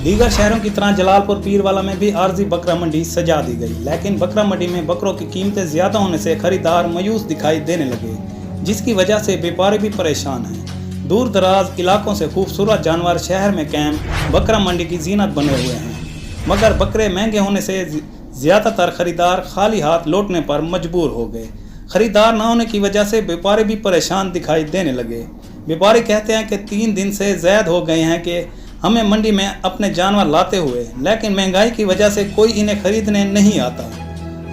दीगर शहरों की तरह जलालपुर पीरवाला में भी आरजी बकरा मंडी सजा दी गई, लेकिन बकरा मंडी में बकरों की कीमतें ज्यादा होने से खरीदार मायूस दिखाई देने लगे, जिसकी वजह से व्यापारी भी परेशान हैं। दूर दराज इलाकों से खूबसूरत जानवर शहर में कैंप बकरा मंडी की जीनत बने हुए हैं, मगर बकरे महंगे होने से ज्यादातर खरीदार खाली हाथ लौटने पर मजबूर हो गए। खरीदार न होने की वजह से व्यापारी भी परेशान दिखाई देने लगे। व्यापारी कहते हैं कि 3 दिन से ज़्यादा हो गए हैं कि हमें मंडी में अपने जानवर लाते हुए, लेकिन महंगाई की वजह से कोई इन्हें खरीदने नहीं आता।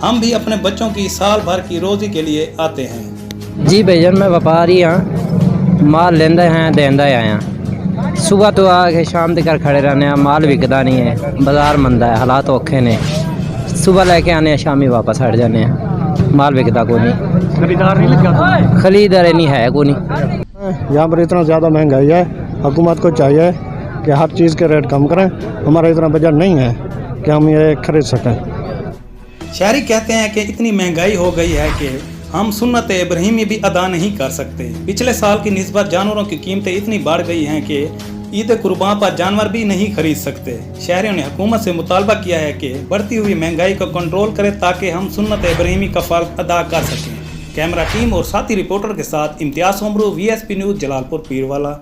हम भी अपने बच्चों की साल भर की रोजी के लिए आते हैं। जी भैया, मैं व्यापारी हाँ, माल लेंदे हैं देंदा आया। सुबह तो आके शाम तक खड़े रहने हैं, माल विकदा नहीं है, बाजार मंदा है, हालात औखे ने। सुबह लेके आने शामी वापस हट जाने हैं, माल विकदा को नहीं, खरीदार नहीं लगा, खरीदार नहीं है को नहीं। यहाँ पर इतना ज़्यादा महंगाई है, हुकूमत को चाहिए कि हर चीज़ के रेट कम करें। हमारा इतना बजट नहीं है कि हम ये खरीद सकें। शहरी कहते हैं कि इतनी महंगाई हो गई है कि हम सुन्नत इब्राहिमी भी अदा नहीं कर सकते। पिछले साल की निस्बत जानवरों की कीमतें इतनी बढ़ गई हैं कि ईद कुर्बान पर जानवर भी नहीं खरीद सकते। शहरियों ने हुकूमत से मुतालबा किया है कि बढ़ती हुई महंगाई को कंट्रोल करे ताकि हम सुन्नत इब्राहिमी का फ़र्ज अदा कर सकें। कैमरा टीम और साथी रिपोर्टर के साथ इम्तियाज़ उमरू, VSP न्यूज़, जलालपुर पीरवाला।